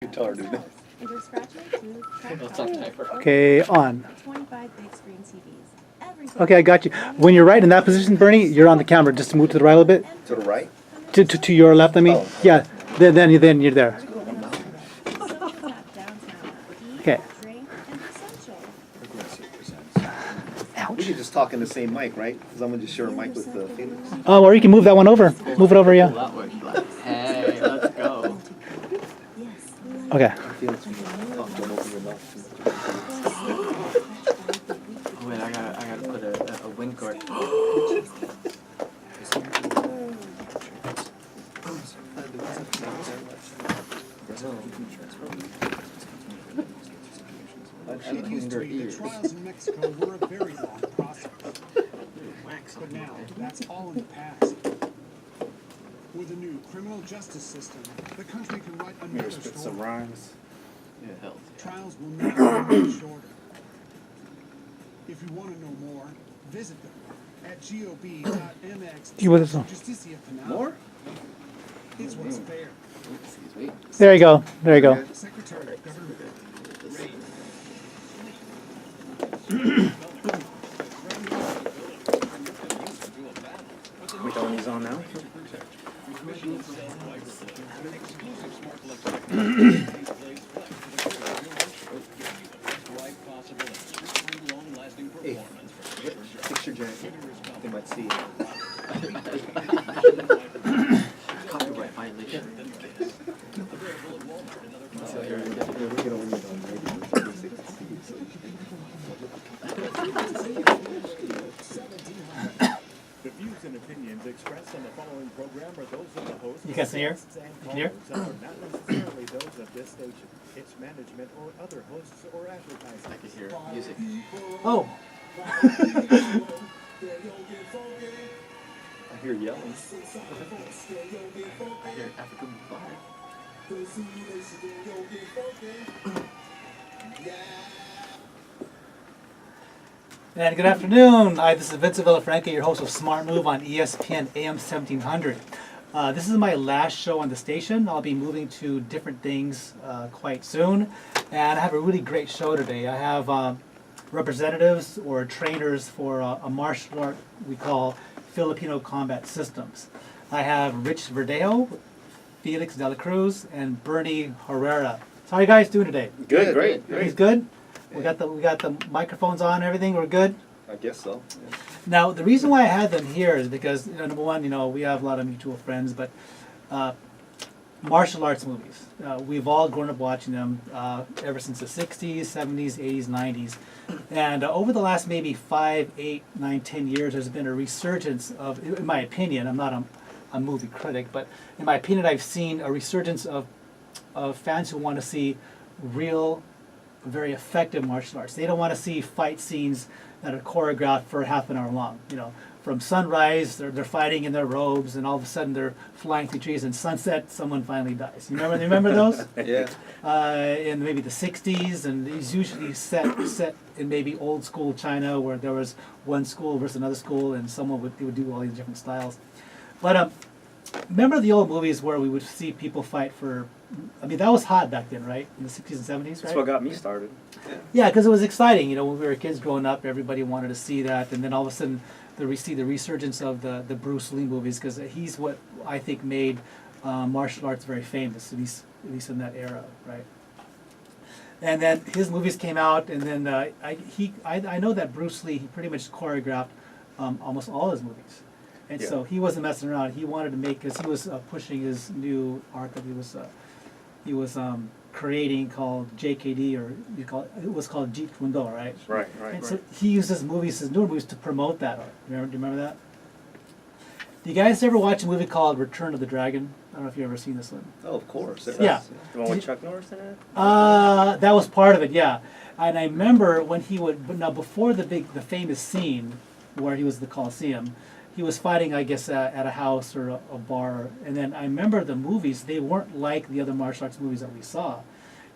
Guitar, dude. Okay, on. Okay, I got you. When you're right in that position, Bernie, you're on the camera. Just move to the right a little bit. To the right? To your left, I mean. Oh. Yeah, then you're there. Okay. We could just talk in the same mic, right? Because I'm going to just share a mic with Felix. Oh, or you can move that one over. Move it over, yeah. Hey, let's go. Okay. Felix, you can talk, don't open your mouth too much. Oh, wait, I gotta put a wind guard. It used to be the trials in Mexico were a very long process. But now, that's all in the past. With a new criminal justice system, the country can write another story. rhymes. Yeah, hell. Trials will now be much shorter. If you want to know more, visit them at gob.mx. You with us on? Justicia Penal. More? It's what's fair. Excuse me. There you go. There you go. Secretary of Government. We throwing these on now? Hey, fix your jacket. They might see it. Copyright violation. The views and opinions expressed on the following program are those of the host. You guys hear? guests, and Hear? callers and are not necessarily those of this station, its management, or other hosts or advertisers. I can hear music. Oh. I hear yelling. I hear African fire. And good afternoon. Hi, this is Vincent Villafranca, your host of Smart Move on ESPN AM 1700. This is my last show on the station. I'll be moving to different things quite soon. And I have a really great show today. I have representatives or trainers for a martial art we call Filipino Combat Systems. I have Rich Verdejo, Felix de la Cruz, and Bernie Herrera. So how are you guys doing today? Good, great. Everything's good? We got the microphones on, everything, we're good? I guess so. Yeah. Now, the reason why I had them here is because, number one, we have a lot of mutual friends, but martial arts movies. We've all grown up watching them ever since the 60s, 70s, 80s, 90s. And over the last maybe 5, 8, 9, 10 years, there's been a resurgence of, in my opinion, I'm not a movie critic, but in my opinion, I've seen a resurgence of fans who want to see real, very effective martial arts. They don't want to see fight scenes that are choreographed for half an hour long. From sunrise, they're fighting in their robes, and all of a sudden they're flying through trees. And sunset, someone finally dies. You remember those? Yeah. In maybe the 60s, and it's usually set in maybe old school China, where there was one school versus another school, and someone would do all these different styles. But remember the old movies where we would see people fight for? I mean, that was hot back then, right? In the 60s and 70s, right? That's what got me started. Yeah, because it was exciting. When we were kids growing up, everybody wanted to see that, and then all of a sudden, we see the resurgence of the Bruce Lee movies, because he's what I think made martial arts very famous, at least in that era, right? And then his movies came out, and then I know that Bruce Lee, he pretty much choreographed almost all his movies, and so he wasn't messing around. He wanted to make, because he was pushing his new art that he was creating, called JKD, or it was called Jeet Kune Do, right? Right. And so he used his newer movies to promote that art. Do you remember that? Do you guys ever watch a movie called Return of the Dragon? I don't know if you've ever seen this one. Oh, of course. Yeah. The one with Chuck Norris in it? That was part of it, yeah. And I remember when he would, but now before the famous scene where he was at the Coliseum, he was fighting, I guess, at a house or a bar. And then I remember the movies, they weren't like the other martial arts movies that we saw.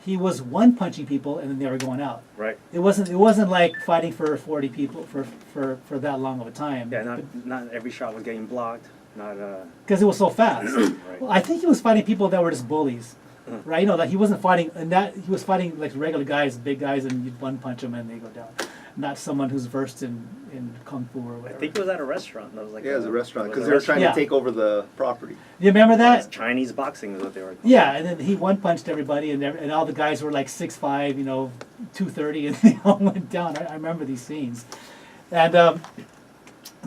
He was one-punching people, and then they were going out. Right. It wasn't like fighting for 40 people for that long of a time. Yeah, not every shot was getting blocked. Not because it was so fast. Right. Well, I think he was fighting people that were just bullies. right? You know, like he wasn't fighting, and that he was fighting like regular guys, big guys, and you'd one punch them and they go down. Not someone who's versed in kung fu or I whatever. think it was at a restaurant. That was like Yeah, it was a restaurant, it because was they a were trying Yeah. to take over the property. You remember that? Chinese boxing is what they were. Yeah, and then he one punched everybody, and all the guys were like 6'5", 230, and they all went down. I remember these scenes, and that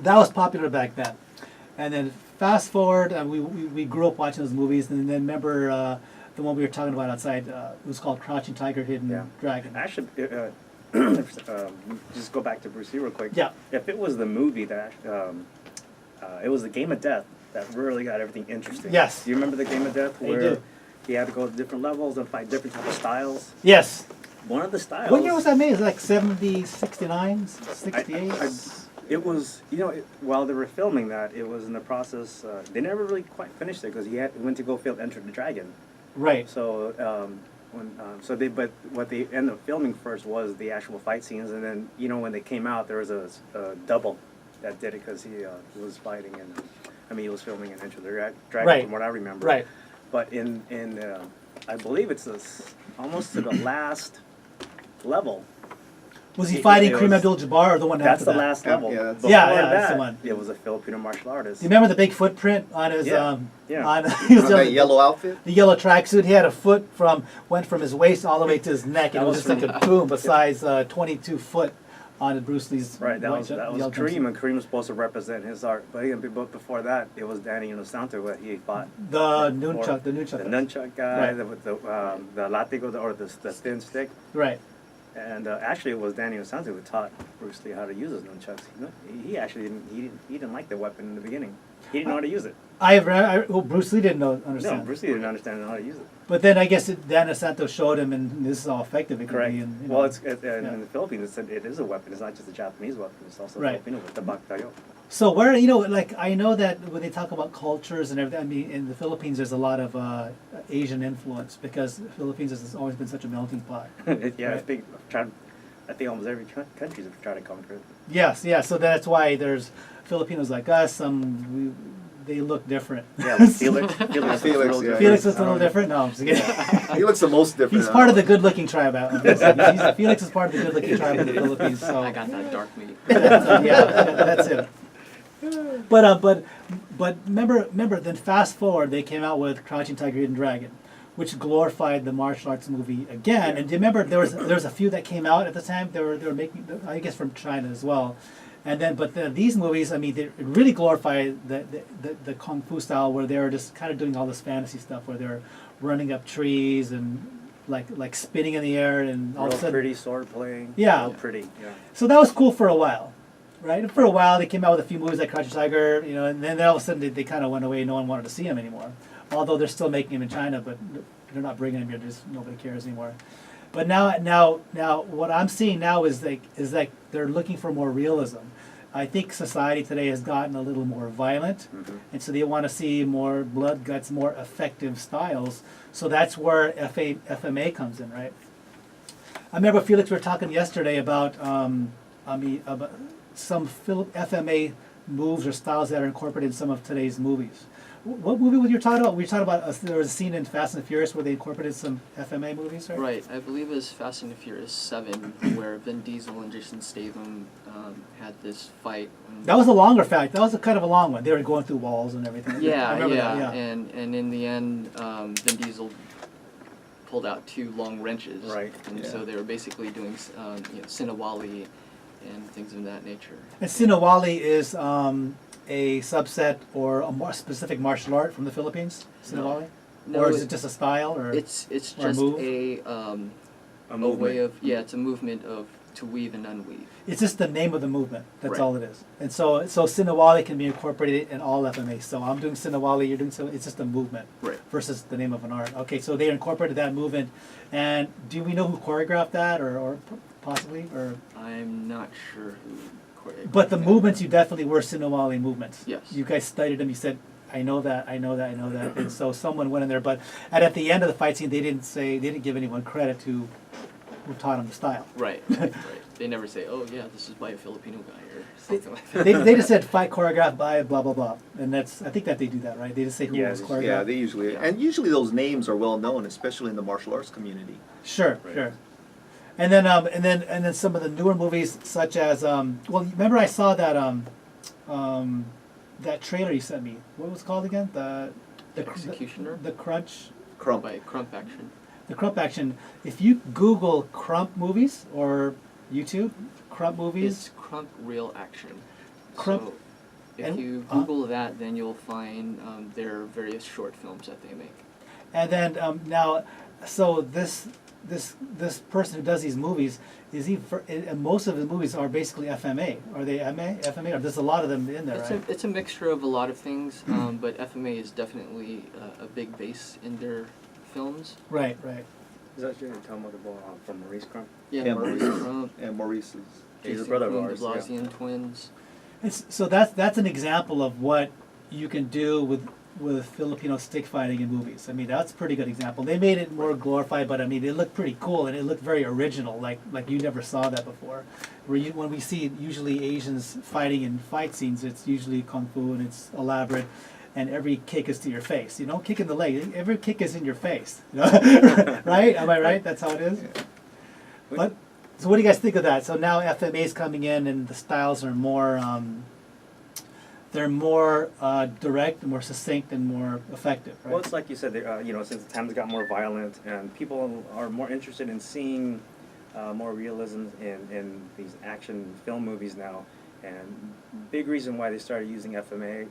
was popular back then. And then fast forward, we grew up watching those movies, and then remember the one we were talking about outside. It was called Crouching Tiger, Hidden Yeah. Dragon. Actually, just go back to Bruce Lee real quick. Yeah. If it was the movie that, it was the Game of Death that really got everything interesting. Yes. Do you remember the Game of Death I where do. he had to go to different levels and fight different type of styles? Yes. One of the styles. What year was that made? Is it like 70, 69, 68? It was, while they were filming that, it was in the process. They never really quite finished it because he went to go film Enter the Dragon. Right. So but what they ended up filming first was the actual fight scenes, and then when they came out, there was a double that did it because he was fighting and he was filming in Enter the Dragon Right. from what I remember. Right. But in I believe it's almost to the last level. Was he It- fighting it Kareem was- Abdul-Jabbar or the one That's after the that? last Yeah, level. yeah, that's- Before Yeah, yeah, that, that's the one. It was a Filipino martial artist. Do you remember the big footprint on his Yeah. Yeah. on he was On that yellow outfit? the yellow tracksuit? He had a foot went from his waist all the way to his neck, and That it was was just like a boom, besides 22 foot on Bruce Lee's Right, that white was yellow Kareem, jumpsuit. and Kareem was supposed to represent his art. But before that, it was Danny Inosanto where he fought. The Before- nunchuck, the The nunchuck. nunchuck guy, Right. with the latigo, or the thin stick. Right. And actually, it was Danny Inosanto who taught Bruce Lee how to use his nunchucks. He actually didn't like the weapon in the beginning. He didn't know how to use it. Well, Bruce Lee didn't understand. No, Bruce Lee didn't understand how to use it. But then I guess Dan Santos showed him, and this is how effective it could Correct. be. And, Well, in the Philippines, it is a weapon. It's not just a Japanese weapon. It's also Right. Filipino with the baktayo. so where like I know that when they talk about cultures and everything, I mean, in the Philippines there's a lot of Asian influence because the Philippines has always been such a melting pot. Yeah, Right. I think almost every country is trying to conquer it. Yes, yeah. So that's why there's Filipinos like us. They look different. Yeah, like Felix. Felix, Felix, is a little yeah. different. Felix looks a little different. No, I'm just kidding. He looks the most different. He's part of the good-looking tribe out. Felix is part of the good-looking tribe in the Philippines. So I got that dark meat. that's it. But remember. Then fast forward, they came out with Crouching Tiger, Hidden Dragon, which glorified the martial arts movie again. And do you remember there was a few that came out at the time? They were making, I guess, from China as well. And then these movies, I mean, they really glorify the kung fu style where they were just kind of doing all this fantasy stuff where they're running up trees and like spinning in the air and all Real of a sudden. pretty sword playing. Yeah. Real pretty. Yeah. So that was cool for a while, right? And for a while, they came out with a few movies like Crouching Tiger, and then all of a sudden they kind of went away. No one wanted to see them anymore. Although they're still making them in China, but they're not bringing them here. Just nobody cares anymore. But now, what I'm seeing now is like they're looking for more realism. I think society today has gotten a little more violent, and so they want to see more blood, guts, more effective styles. So that's where FMA comes in, right? I remember Felix, we were talking yesterday about some FMA moves or styles that are incorporated in some of today's movies. What movie were you talking about? We were talking about there was a scene in Fast and Furious where they incorporated some FMA movies, right? Right, I believe it was Fast and the Furious 7, where Vin Diesel and Jason Statham had this fight. That was a longer fact. That was a kind of a long one. They were going through walls and everything. I Yeah, remember yeah, that, and in the end, Vin Diesel pulled out 2 long wrenches. Right. And Yeah. so they were basically doing, Sinawali and things of that nature. And Sinawali is a subset or a more specific martial art from the Philippines. Sinawali, No, or is it just a style? Or It's or a just move? a way of it's a movement of to weave and unweave. It's just the name of the movement. That's Right. all it is. And so Sinawali can be incorporated in all FMA. So I'm doing Sinawali, you're doing so. It's just a movement Right. versus the name of an art. Okay, so they incorporated that movement. And do we know who choreographed that, or possibly, or? I'm not sure who choreographed But the that. movements you definitely were Sinawali movements. Yes. You guys studied them. You said, I know that. And so someone went in there. But at the end of the fight scene, they didn't give anyone credit to who taught them the style. Right, right, right. they never say, oh yeah, this is by a Filipino guy or They, something like that. they just said fight choreographed by blah blah blah, and that's I think that they do that, right? They just say who Yeah, was they- choreographed. Yeah, they usually, Yeah. and usually those names are well known, especially in the martial arts community. Sure, Right. sure. And then some of the newer movies, such as well, remember I saw that that trailer you sent me. What was it called again? The Executioner? The Crunch. Crump. By Crump Action. The Crump Action. If you Google Crump movies or YouTube Crump movies, It's Crump Real Action. Crump- So if and- you Google that, then you'll find their various short films that they make. and then now, so this person who does these movies and most of the movies are basically FMA. Are they FMA? Or there's a lot of them in there, right? It's a mixture of a lot of things, but FMA is definitely a big base in their films. Right, right. Is that you're talking about from Maurice Crump? Yeah, Yeah, Maurice Maurice. Crump, And Maurice's. He's a Jason brother of Quinn, ours, the yeah. Blasian twins. So that's an example of what you can do with Filipino stick fighting in movies. I mean, that's a pretty good example. They made it more glorified, but I mean, it looked pretty cool and it looked very original, like you never saw that before. When we see usually Asians fighting in fight scenes, it's usually kung fu and it's elaborate, and every kick is to your face. You don't kick in the leg; every kick is in your face. You know? Right? Am I right? That's how it is. But so, what do you guys think of that? So now FMA is coming in, and the styles are more. They're more direct, more succinct, and more effective, right? Well, it's like you said, since the times got more violent and people are more interested in seeing more realism in these action film movies now, and big reason why they started using FMA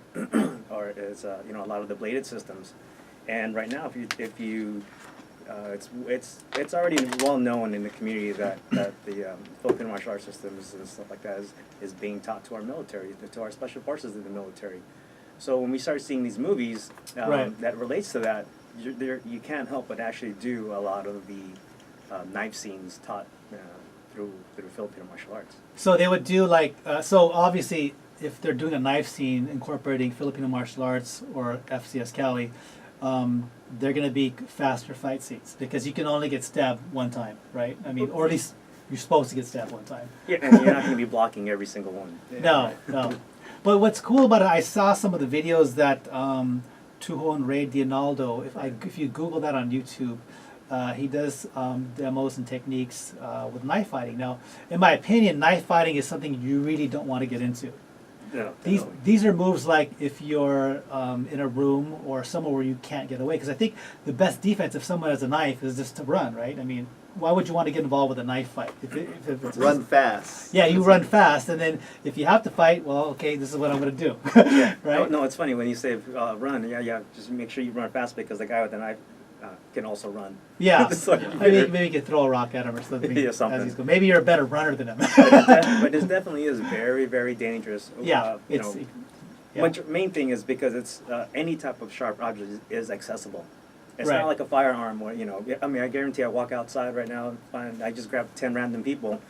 is a lot of the bladed systems, and right now if you it's already well known in the community that the Filipino martial arts systems and stuff like that is being taught to our military, to our special forces in the military. So when we start seeing these movies Right. that relates to that, you can't help but actually do a lot of the knife scenes taught through Filipino martial arts. So they would do so obviously if they're doing a knife scene incorporating Filipino martial arts or FCS Cali, they're going to be faster fight scenes because you can only get stabbed one time, right? I mean, or at least you're supposed to get stabbed one time. Yeah, and you're not going to be blocking every single one. No. But what's cool about it, I saw some of the videos that Tuhon Ray Dianaldo, if you Google that on YouTube, he does demos and techniques with knife fighting. Now, in my opinion, knife fighting is something you really don't want to get into. No, These are moves like if you're in a room or somewhere where you can't get away. Because I think the best defense if someone has a knife is just to run, right? I mean, why would you want to get involved with a knife fight? If it's Run fast. Yeah, you run fast, and then if you have to fight, well, okay, this is what I'm going to do, Yeah. right? No, it's funny when you say run. Yeah. Just make sure you run fast because the guy with the knife can also run. Yeah. So you Maybe you could throw a rock at him or something. Yeah, something. As he's going. Maybe you're a better runner than him. But this definitely is very, very dangerous. Yeah, You it's. know, Yeah. main thing is because it's any type of sharp object is accessible. It's Right. not like a firearm where I guarantee I walk outside right now and I just grab 10 random people,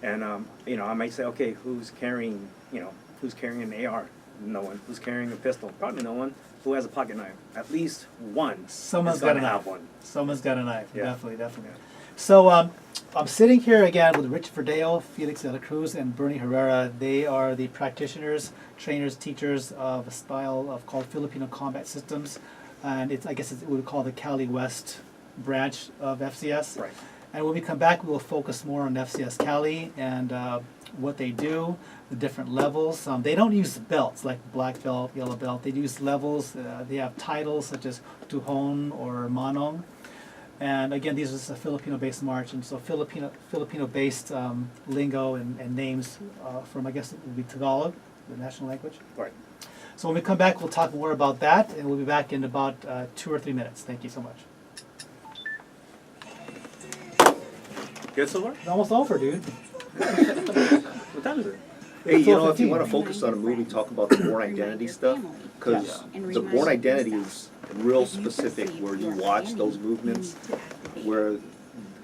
and I might say, okay, who's carrying an AR? No one. Who's carrying a pistol? Probably no one. Who has a pocket knife? At least one. Someone's is got a gonna knife. have one. Someone's got a knife. Yeah. Definitely. So I'm sitting here again with Rich Verdeo, Felix de la Cruz, and Bernie Herrera. They are the practitioners, trainers, teachers of a style called Filipino Combat Systems, and I guess we would call the Cali West branch of FCS. Right. And when we come back, we will focus more on FCS Cali and what they do, the different levels. They don't use belts like black belt, yellow belt. They use levels. They have titles such as Tuhon or Manong. And again, these are Filipino-based march, and so Filipino-based lingo and names from, I guess it would be Tagalog, the national language. Right. So when we come back, we'll talk more about that, and we'll be back in about 2 or 3 minutes. Thank you so much. Good so far? It's almost over, dude. What time is it? Hey, if you 4:15. want to focus on a movie, talk about the Born Identity stuff, because the Born Identity is real specific, where you watch those movements, where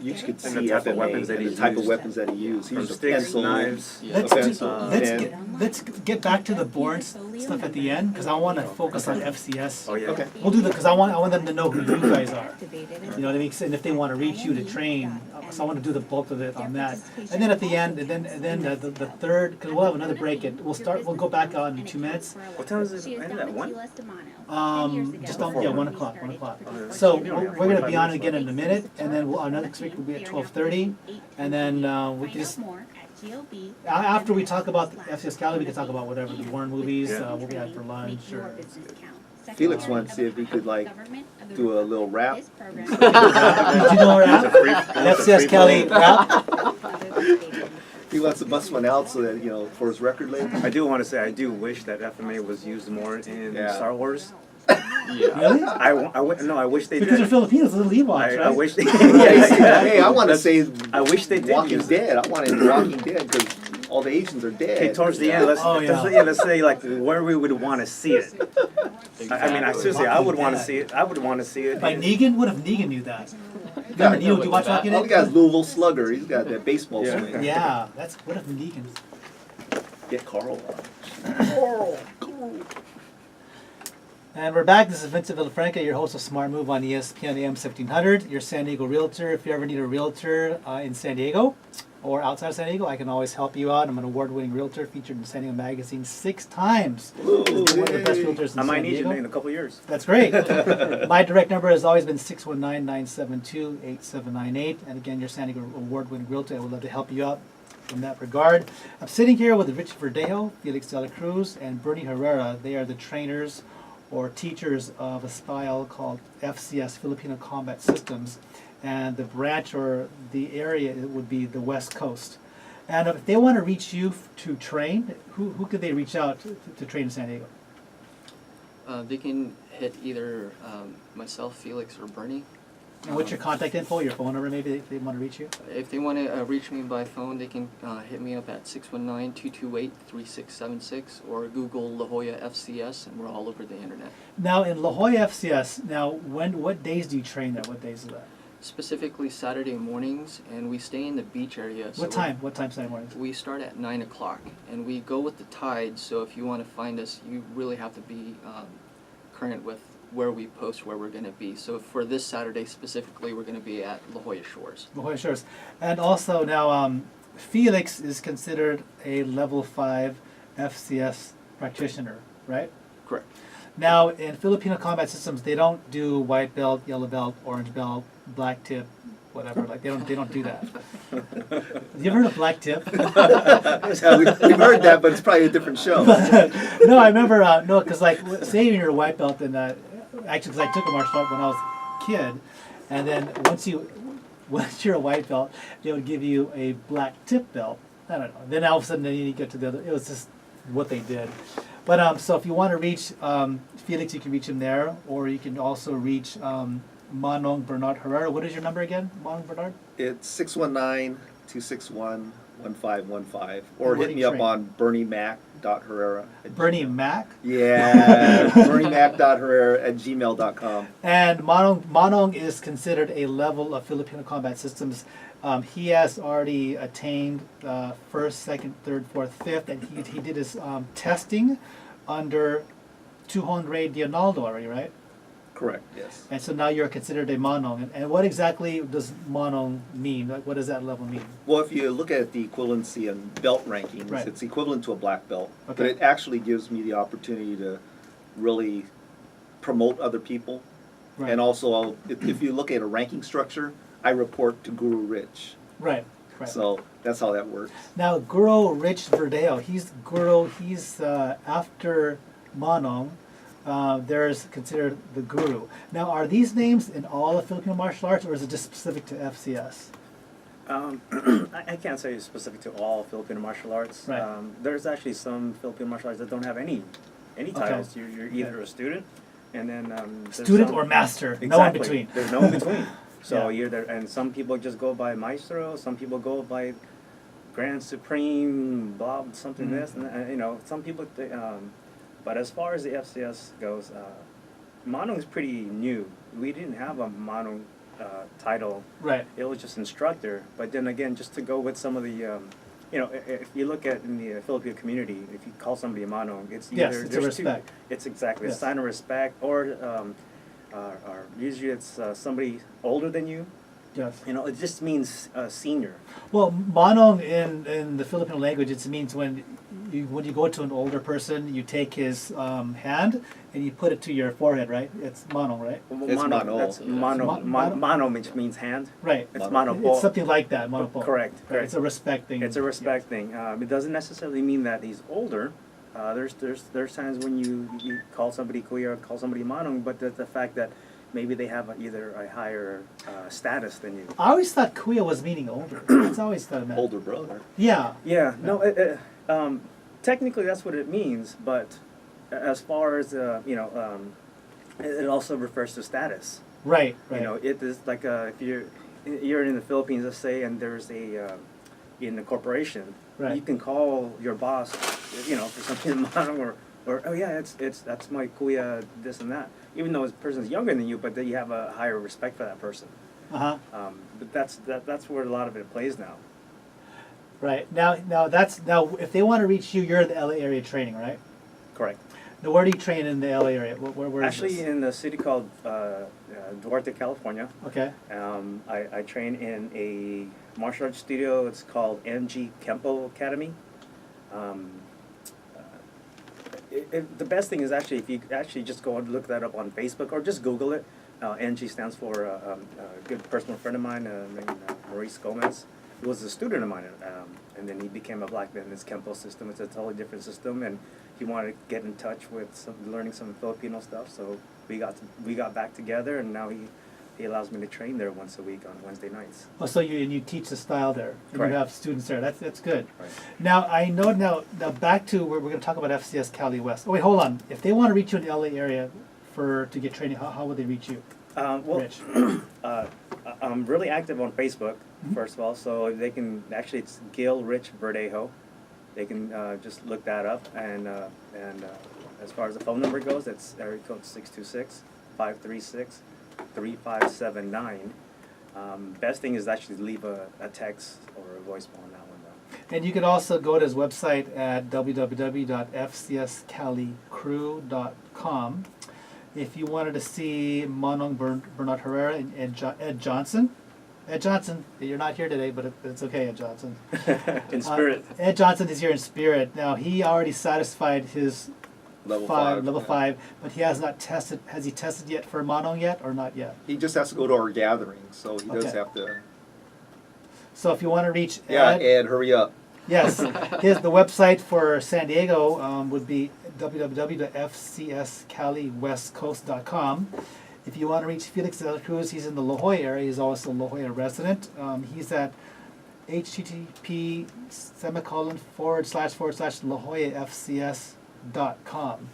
you could see And the type of FMA weapons that and the he type of used. weapons that he used. He From used a sticks, pencil, knives. Yeah. Let's a pencil, let's and get let's get back to the Bourne stuff at the end because I want to focus on FCS. Oh, yeah. Okay. We'll do that because I want them to know who you guys are. You know what I mean? And if they want to reach you to train, so I want to do the bulk of it on that. And then at the end, and then the third, because we'll have another break. We'll go back on in 2 minutes. What time is it end at 1? Just on 1 o'clock. 1 o'clock. So we're going to be on again in a minute, and then our next week will be at 12:30, and then we can just. After we talk about the FCS Cali, we can talk about whatever the Warren movies we'll be at for lunch or. Felix wanted to see if he could like do a little rap. Did you know rap? FCS Cali rap. He wants to bust one out so that, you know, for his record label. I do want to say I do wish that FMA was used more in Yeah. Star Wars. Yeah. Really? No, I wish they Because they're did. Filipinos, they're Levi's, right? I wish they. Hey, I want to say I wish they did Walking use it. Dead. I wanted Walking Dead because all the Asians are dead. Okay, towards the end, let's say like where we would want to see it. I mean, seriously, I would want to see it. I would want to see it. By Negan? What if Negan knew that? Yeah, Remember Negan, do you watch Walking all the Dead? guy's Louisville Slugger. He's got that baseball Yeah. swing. Yeah, that's what if Negan. Get Carl on. And we're back. This is Vincent Villafranca, your host of Smart Move on ESPN AM 1700, your San Diego realtor. If you ever need a realtor in San Diego or outside of San Diego, I can always help you out. I'm an award-winning realtor featured in San Diego Magazine 6 times. Ooh, One of the best yay. realtors in I San might need Diego. you in a couple years. That's great. My direct number has always been 619-972-8798. And again, your San Diego award-winning realtor. I would love to help you out in that regard. I'm sitting here with Rich Verdejo, Felix de la Cruz, and Bernie Herrera. They are the trainers or teachers of a style called FCS, Filipino Combat Systems. And the branch or the area it would be the West Coast. And if they want to reach you to train, who could they reach out to train in San Diego? They can hit either myself, Felix, or Bernie. And what's your contact info, your phone number maybe if they want to reach you? If they want to reach me by phone, they can hit me up at 619-228-3676 or Google La Jolla FCS, and we're all over the internet. Now in La Jolla FCS, what days do you train there? What days is that? Specifically Saturday mornings, and we stay in the beach area. So What time? What time Saturday mornings? We start at 9 o'clock, and we go with the tide, so if you want to find us, you really have to be current with where we post where we're going to be. So for this Saturday specifically, we're going to be at La Jolla Shores. La Jolla Shores. And also now Felix is considered a level 5 FCS practitioner, right? Correct. Now in Filipino Combat Systems, they don't do white belt, yellow belt, orange belt, black tip, whatever. Like they don't do that. You ever heard of black tip? Yeah, we've heard that, but it's probably a different show. No, I remember. No, because like, say you're a white belt, and actually, because I took a martial art when I was a kid, and then once you're a white belt, they would give you a black tip belt. I don't know. Then all of a sudden, then you get to the other. It was just what they did. But so if you want to reach Felix, you can reach him there, or you can also reach Manong Bernard Herrera. What is your number again, Manong Bernard? It's 619-261-1515. Or And where hit do me you up train? on BernieMac.Herrera. Bernie Mac. Yeah, BernieMac.Herrera@gmail.com. And Manong is considered a level of Filipino Combat Systems. He has already attained first, second, third, fourth, fifth, and he did his testing under Tuhon Ray Dionaldo already, right? Correct, yes. And so now you're considered a Manong. And what exactly does Manong mean? Like, what does that level mean? Well, if you look at the equivalency in belt rankings, Right. it's equivalent to a black belt. But Okay. it actually gives me the opportunity to really promote other people. Right. And also, if you look at a ranking structure, I report to Guru Rich. Right. So that's how that works. Now, Guru Rich Verdeo, he's after Manong. There's considered the guru. Now, are these names in all of Filipino martial arts, or is it just specific to FCS? I can't say it's specific to all Filipino martial arts. Right. There's actually some Filipino martial arts that don't have any titles. You're either a student, and then there's Student some- or master, Exactly. no in between. There's no in between. So Yeah. you're there, and some people just go by maestro. Some people go by Grand Supreme, blah something Mhm. this, and some people. But as far as the FCS goes, Manong is pretty new. We didn't have a Manong title. Right. It was just instructor. But then again, just to go with some of the you know, if you look at in the Filipino community, if you call somebody a manong, it's Yes, either it's a there's two. respect. It's exactly Yes. a sign of respect, or usually it's somebody older than you. Yes. You know, it just means senior. Well, manong in the Filipino language, it means when you go to an older person, you take his hand and you put it to your forehead, right? It's manong, right? It's mano, That's yeah. mano. Mano. Mano means hand. Right. It's Mano. mano. It's something like that, manopo. Correct. Right. Correct. It's a respect thing. It's a respect thing. It doesn't necessarily mean that he's older. There's times when you call somebody kuya or call somebody manong, but the fact that maybe they have either a higher status than you. I always thought kuya was meaning older. It's always thought it meant. Older brother. Yeah. Yeah. No. Technically, that's what it means, but as far as it also refers to status. Right. Right. You know, it is like if you're in the Philippines, let's say, and there's a in a corporation, Right. you can call your boss, you know, for something or oh yeah, that's my kuya, this and that. Even though this person's younger than you, but then you have a higher respect for that person. Uh-huh. But that's where a lot of it plays now. Right. Now if they want to reach you, you're in the LA area training, right? Correct. Now where do you train in the LA area? Where is Actually, this? in the city called Duarte, California. Okay. I train in a martial arts studio. It's called NG Kempo Academy. The best thing is actually if you actually just go and look that up on Facebook or just Google it. NG stands for a good personal friend of mine named Maurice Gomez. He was a student of mine, and then he became a black belt in this Kempo system. It's a totally different system, and he wanted to get in touch with learning some Filipino stuff. So we got back together, and now he allows me to train there once a week on Wednesday nights. Oh, so you teach the style there, and Correct. you have students there. That's good. Right. Now I know now back to where we're going to talk about FCS Cali West. Oh wait, hold on. If they want to reach you in the LA area to get training, how would they reach you? Well, Rich. I'm really active on Facebook, first of all, so they can actually it's Gil Rich Verdejo. They can just look that up, and as far as the phone number goes, it's area code 626-536-3579. Best thing is actually leave a text or a voicemail on that one though. And you can also go to his website at www.fcscalicrew.com. If you wanted to see Manong Bernard Herrera and Ed Johnson. Ed Johnson, you're not here today, but it's okay, Ed Johnson. In spirit. Ed Johnson is here in spirit. Now, he already satisfied his Level level yeah. 5, but he has not tested. Has he tested yet for Manong yet, or not yet? He just has to go to our gatherings, so he does Okay. have to. So if you want to reach Yeah, Ed, Ed, hurry up. yes, the website for San Diego would be www.fcscaliwestcoast.com. If you want to reach Felix de la Cruz, he's in the La Jolla area. He's also a La Jolla resident. He's at http://lajollafcs.com.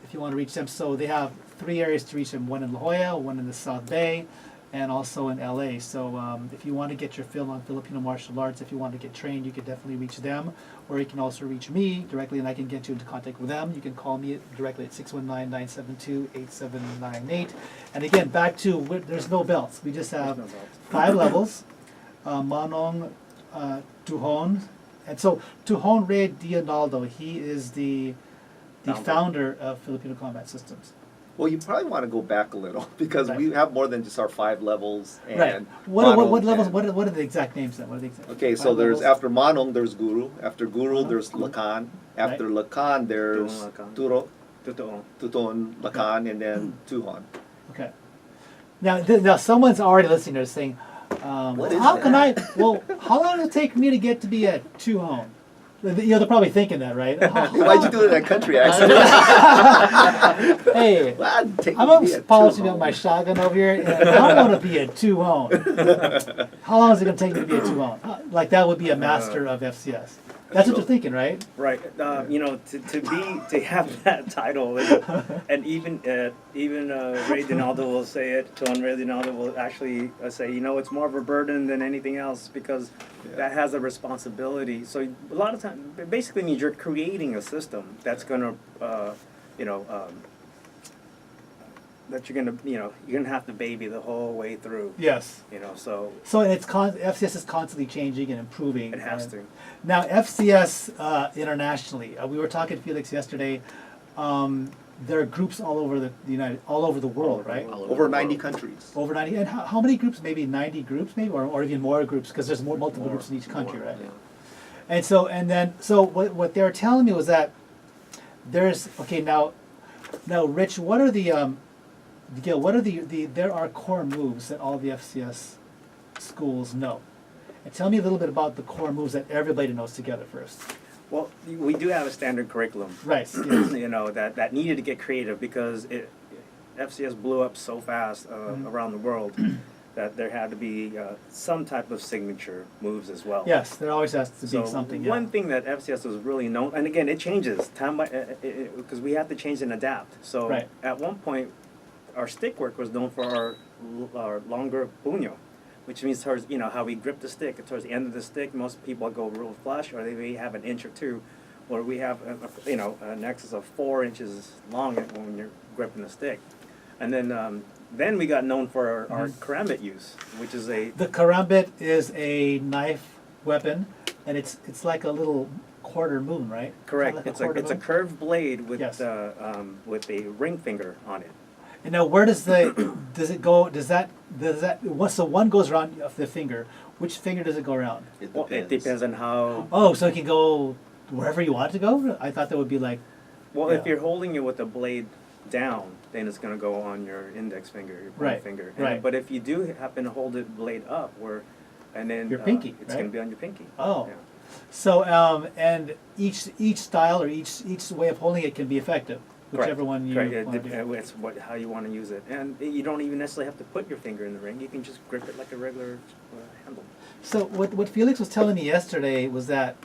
If you want to reach them, so they have 3 areas to reach them: one in La Jolla, one in the South Bay, and also in LA. So if you want to get your fill on Filipino martial arts, if you want to get trained, you can definitely reach them, or you can also reach me directly, and I can get you into contact with them. You can call me directly at 619-972-8798. And again, back to there's no belts. We just have There's no belts. 5 levels. Manong, Tujon, and so Tujon Rey Dionaldo, he is the founder of Filipino Combat Systems. Well, you probably want to go back a little because Right. we have more than just our 5 levels. And Right. What Manong levels? and- What are the exact names then? What are the exact? Okay, so 5 there's levels? after Manong, there's Guru. After Guru, Uh-huh. there's Lakan. After Lakan, there's Turon Lakan. Turo, Totoo. Tuton, Lakan, and then Tuhon. Okay. Now someone's already listening to saying, What is how can I? that? Well, how long does it take me to get to be at Tujon? They're probably thinking that, right? Why'd you do that country accent? Hey, Well, take I'm me at polishing up Tuhon. my shotgun over here, and I want to be a Tujon. How long is it going to take me to be a Tujon? Like that would be a master of FCS. That's what you're thinking, right? Right. You know, to have that title, and even Ray Dinaldo will say it. John Ray Dinaldo will actually say, you know, it's more of a burden than anything else because that has a responsibility. So a lot of times, it basically means you're creating a system that's going to, that you're gonna have to baby the whole way through. Yes. So So it's FCS is constantly changing and improving. it has and- to. Now FCS internationally, we were talking to Felix yesterday. There are groups all over all over the world, right? All over Over the 90 world. countries. Over 90. And how many groups? Maybe 90 groups, maybe, or even more groups, because there's multiple groups in each country, right? Yeah. And so what they were telling me was that there's now Rich, what are the Gil, what are there are core moves that all the FCS schools know. And tell me a little bit about the core moves that everybody knows together first. Well, we do have a standard curriculum. Right. Yes. That needed to get creative because FCS blew up so fast around the world that there had to be some type of signature moves as well. Yes, there always has to be So something. Yeah. one thing that FCS was really known, and again, it changes time by because we have to change and adapt. So Right. at one point, our stick work was known for our longer puño, which means towards how we grip the stick. Towards the end of the stick, most people go real flush, or they may have an inch or two, or we have an excess of 4 inches long when you're gripping the stick, and then we got known for our karambit use, which is a The karambit is a knife weapon, and it's like a little quarter moon, right? correct. Kinda It's like a quarter moon? curved blade with Yes. with a ring finger on it. And now, where does does it go? So one goes around the finger. Which finger does it go around? Well, it depends on how. Oh, so it can go wherever you want it to go. I thought that would be like. Well, if Yeah. you're holding it with the blade down, then it's going to go on your index finger, your pointer Right, finger. right. But if you do happen to hold it blade up, and then Your pinky, it's right? going to be on your pinky. Oh. Yeah. So and each style or each way of holding it can be effective, whichever one you Correct. want to do. It's how you want to use it, and you don't even necessarily have to put your finger in the ring. You can just grip it like a regular handle. So what Felix was telling me yesterday was that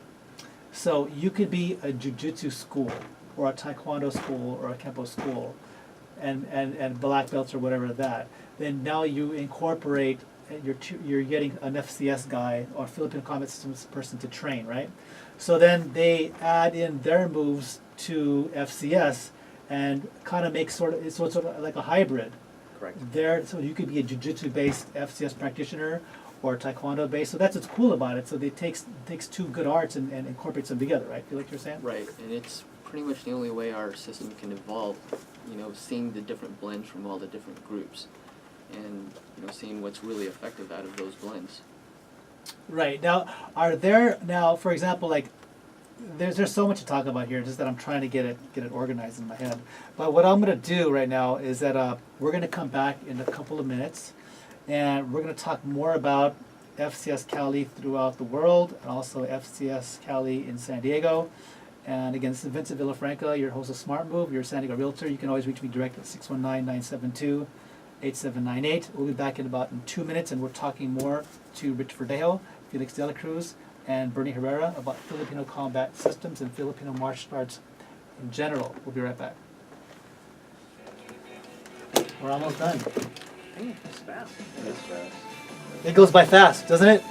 so you could be a jiu-jitsu school or a taekwondo school or a kempo school and black belts or whatever that. Then now you incorporate you're getting an FCS guy or Philippine Combat Systems person to train, right? So then they add in their moves to FCS and kind of make sort of like a hybrid. Correct. So you could be a jiu-jitsu based FCS practitioner or taekwondo based. So that's what's cool about it. So it takes two good arts and incorporates them together, right? Feel like you're saying? Right, and it's pretty much the only way our system can evolve, seeing the different blends from all the different groups and, seeing what's really effective out of those blends. Right. Now, for example, like, there's so much to talk about here, just that I'm trying to get it organized in my head. But what I'm going to do right now is that we're going to come back in a couple of minutes, and we're going to talk more about FCS Cali throughout the world, and also FCS Cali in San Diego. And again, this is Vincent Villafranca, your host of Smart Move, your San Diego Realtor. You can always reach me direct at 619-972-8798. We'll be back in 2 minutes, and we're talking more to Rich Verdejo, Felix de la Cruz, and Bernie Herrera about Filipino combat systems and Filipino martial arts in general. We'll be right back. We're almost done. It's fast. That's fast. It goes by fast, doesn't it?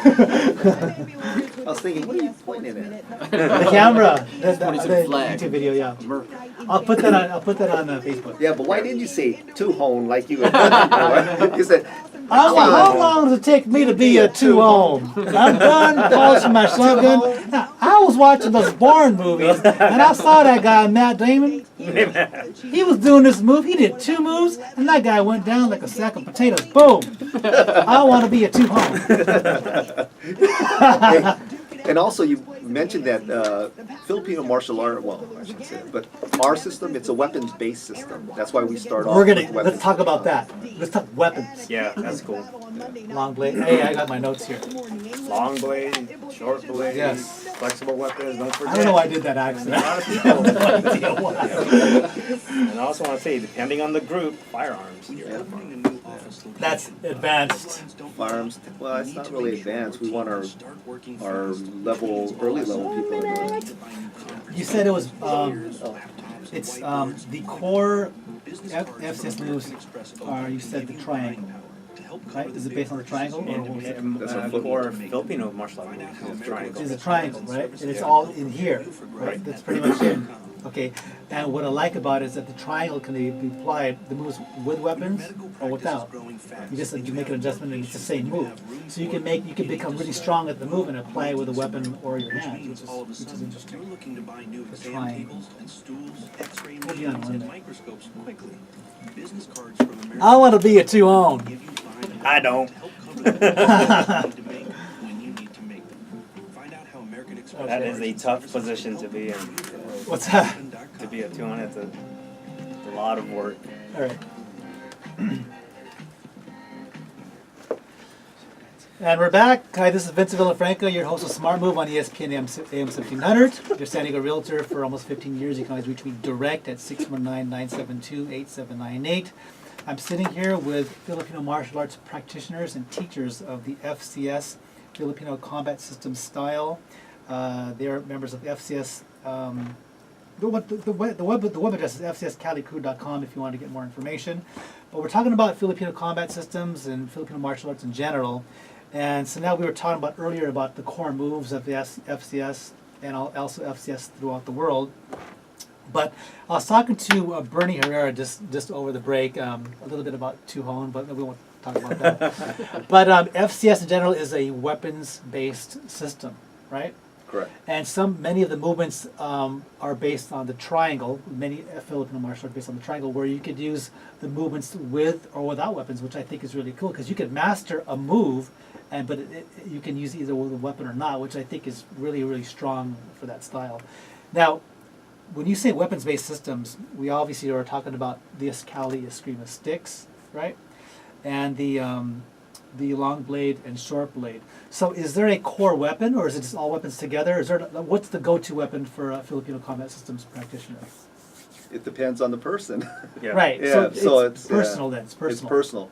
I was thinking, what are you pointing at? The camera. The Pointing flag. YouTube video, yeah. I'll put that on Facebook. Yeah, but why didn't you say two-hone like you had done before? You said, How long does it take me to be a 2-0? I'm done polishing my shotgun. Now, I was watching those Bourne movies, and I saw that guy, Matt Damon. He was doing this move. He did 2 moves, and that guy went down like a sack of potatoes. Boom! I want to be a 2-0. and also you mentioned that Filipino martial art, well, I shouldn't say it, but our system, it's a weapons-based system. That's why we start off with weapons. Let's talk about that. Let's talk weapons. Yeah, that's cool. Long blade. Hey, I got my notes here. Long blade, short blade, Yes. flexible weapons. Don't forget. I don't know why I did that accent. A lot of people. And I also want to say, depending on the group, firearms. That's advanced. Firearms, well, it's not really advanced. We want our early level people to know it. You said it was it's the core FCS moves are, you said, the triangle, right? Is it based on the triangle, or what was it? That's our Core Filipino martial art moves is triangle. It's a triangle, right? And it's all in here, right? That's pretty much it. Okay, and what I like about it is that the triangle can be applied, the moves with weapons or without. You make an adjustment and it's the same move. So you can become really strong at the move and apply it with a weapon or your hands, which is interesting. You're looking to buy new The exam triangle. tables and stools, X-ray We'll be on machines, one and day. microscopes quickly. Business cards from American I want to be a 2-own. give you $5 I don't. to help cover the costs you need to make when you need to make them. Find out how American Express That is a cards tough and services position can to be in. help you. What's that? To be a 2-on, it's a lot of work. All right. And we're back. Hi, this is Vincent Villafranca, your host of Smart Move on ESPN AM 1700. Your San Diego realtor for almost 15 years. You can always reach me direct at 619-972-8798. I'm sitting here with Filipino martial arts practitioners and teachers of the FCS, Filipino Combat System Style. They are members of FCS. The web address is fcscalicrew.com if you want to get more information. But we're talking about Filipino combat systems and Filipino martial arts in general. And so now we were talking about earlier about the core moves of the FCS and also FCS throughout the world. But I was talking to Bernie Herrera just over the break, a little bit about Tuhon, but we won't talk about that. But FCS in general is a weapons-based system, right? Correct. And many of the movements are based on the triangle. Many Filipino martial arts are based on the triangle, where you could use the movements with or without weapons, which I think is really cool because you could master a move, but you can use either with a weapon or not, which I think is really, really strong for that style. Now, when you say weapons-based systems, we obviously are talking about the Escali Eskrima sticks, right? And the long blade and short blade. So is there a core weapon, or is it just all weapons together? What's the go-to weapon for a Filipino combat systems practitioner? It depends on the person. Yeah. Right. Yeah, so it's personal then. It's personal. It's personal.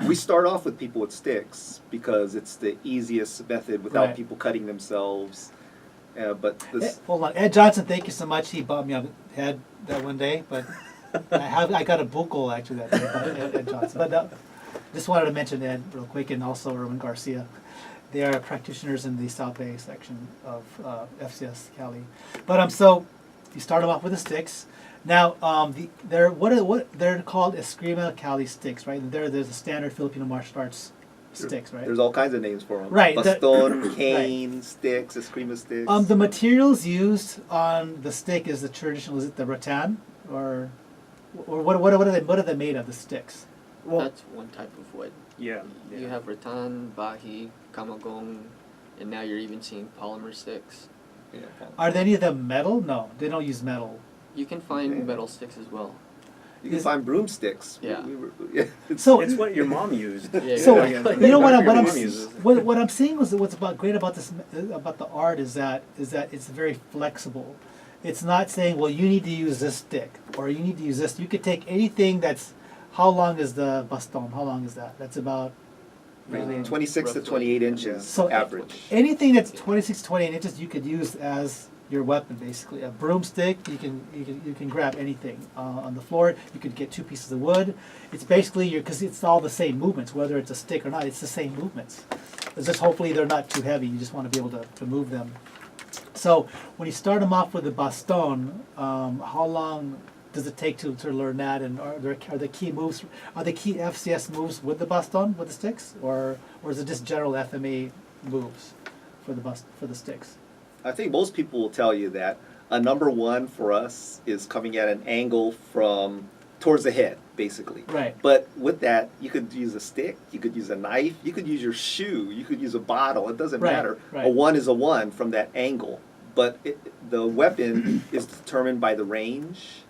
We start off with people with sticks because it's the easiest method without Right. people cutting themselves. But this, Hold on, Ed Johnson. Thank you so much. He bought me a head that one day, but I got a buccal actually that day. By Ed Johnson. But just wanted to mention Ed real quick, and also Erwin Garcia. They are practitioners in the South Bay section of FCS Cali. But so you start them off with the sticks. Now they're called Eskrima Cali sticks, right? There's a standard Filipino martial arts sticks, right? there's all kinds of names for them. Right, Baston, cane, sticks, eskrima sticks. The materials used on the stick is the traditional. Is it the rattan or what are they made of? The sticks. Well, That's one type of wood. yeah. You have rattan, bahi, kamagong, and now you're even seeing polymer sticks. Yeah. Are any of them metal? No, they don't use metal. You can find Yeah. metal sticks as well. You can Is- find broomsticks. Yeah. So It's what your mom used. Yeah, So exactly. you know what Your I'm mom uses. what I'm saying was what's great about this about the art is that it's very flexible. It's not saying well you need to use this stick or you need to use this. You could take anything that's. How long is the baston? How long is that? That's about 26 to Roughly. 28 inches So- average. anything that's 26 to 28 inches. You could use as your weapon basically. A broomstick. You can grab anything on the floor. You could get 2 pieces of wood. It's basically because it's all the same movements whether it's a stick or not. It's the same movements. It's just hopefully they're not too heavy. You just want to be able to move them. So when you start them off with the baston, how long does it take to learn that? And are the key moves? Are the key FCS moves with the baston, with the sticks, or is it just general FMA moves for the sticks? I think most people will tell you that a number one for us is coming at an angle from towards the head, basically. Right. But with that, you could use a stick, you could use a knife, you could use your shoe, you could use a bottle. It doesn't Right, matter. right. A one is a one from that angle. But the weapon is determined by the range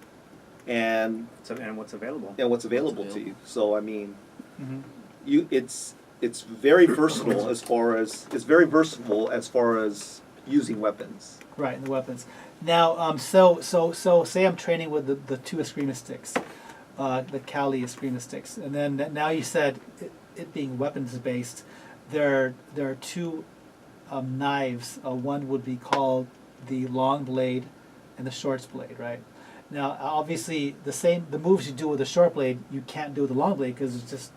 and And what's available. what's available to you. So I mean, Mm-hmm. it's very versatile as far as using weapons. Right, the weapons. Now, so say I'm training with the 2 Eskrima sticks, the Cali Eskrima sticks, and then now you said it being weapons based, there are 2 knives. One would be called the long blade, and the short blade, right? Now, obviously, the moves you do with the short blade, you can't do with the long blade because it's just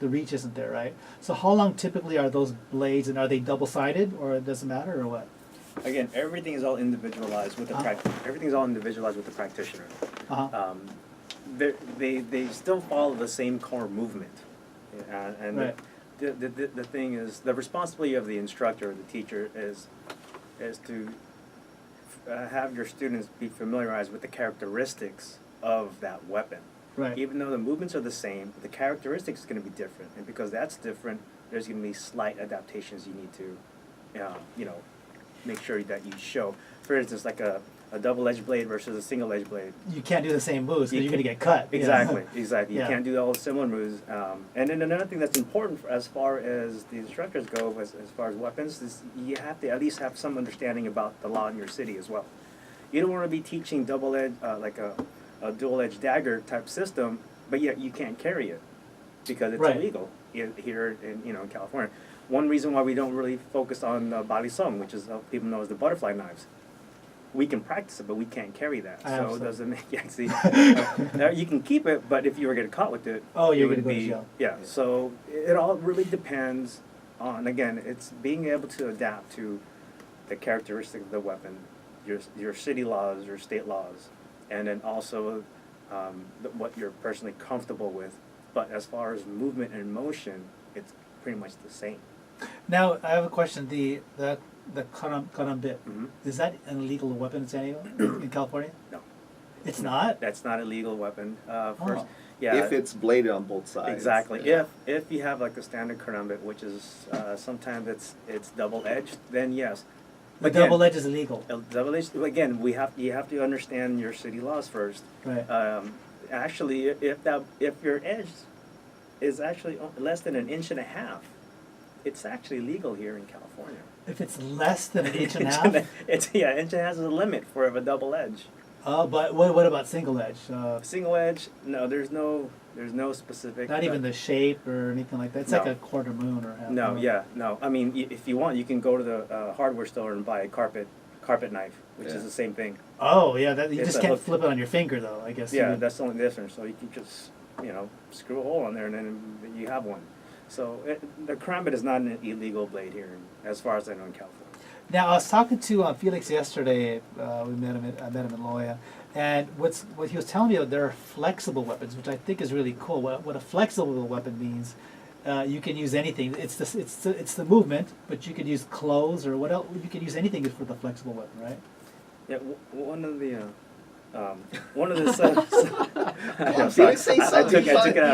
the reach isn't there, right? So how long typically are those blades, and are they double sided, or it doesn't matter, or what? again, everything is all individualized with the everything's all individualized with the practitioner. Uh-huh. They still follow the same core movement, and Right. the thing is, the responsibility of the instructor or the teacher is to have your students be familiarized with the characteristics of that weapon. Right. Even though the movements are the same, the characteristics is going to be different, and because that's different, there's going to be slight adaptations you need to, make sure that you show. For instance, like a double-edged blade versus a single-edged blade. You can't do the same moves You because you're going to can- get cut. Yeah. Exactly. You Yeah. can't do all the similar moves. And then another thing that's important as far as the instructors go, as far as weapons, is you have to at least have some understanding about the law in your city as well. You don't want to be teaching double-edged, like a dual-edged dagger type system, but yet you can't carry it because it's Right. illegal here in California. One reason why we don't really focus on balisong, which is people know as the butterfly knives. We can practice it, but we can't carry that. So Absolutely. it doesn't make see. You can keep it, but if you were getting caught with it, Oh, you're it would gonna go to be jail. yeah. So it all really depends on, again, it's being able to adapt to the characteristic of the weapon, your city laws, your state laws, and then also what you're personally comfortable with. But as far as movement and motion, it's pretty much the same. Now, I have a question. The karambit, Mhm. is that an illegal weapon in San Diego, in California? No. It's not? That's not a legal weapon. First, Oh. yeah. If it's bladed on both sides. Exactly. Yeah. If you have like a standard karambit, which is sometimes it's double edged, then yes. The Again, double edge is illegal. double edged. Again, you have to understand your city laws first. Right. Actually, if your edge is actually less than 1.5 inches, it's actually legal here in California. If it's less than an inch and a half? It's 1.5 inches is a limit for a double edge. But what about single edge? Single edge, no, there's no specific. Not even the shape or anything like that. It's like No. a quarter moon or half No, moon. yeah, no. I mean, if you want, you can go to the hardware store and buy a carpet knife, which Yeah. is the same thing. Oh, yeah. You It's just a can't hook. flip it on your finger, though. I guess. Yeah, you- that's the only difference. So you can just, screw a hole in there and then you have one. So the karambit is not an illegal blade here, as far as I know in California. Now, I was talking to Felix yesterday. I met him in Loya, and what he was telling me, there are flexible weapons, which I think is really cool. What a flexible weapon means, you can use anything. It's the movement, but you could use clothes or what else. You could use anything for the flexible weapon, right? Yeah, one of the. Come on, Felix, say something. I took it out.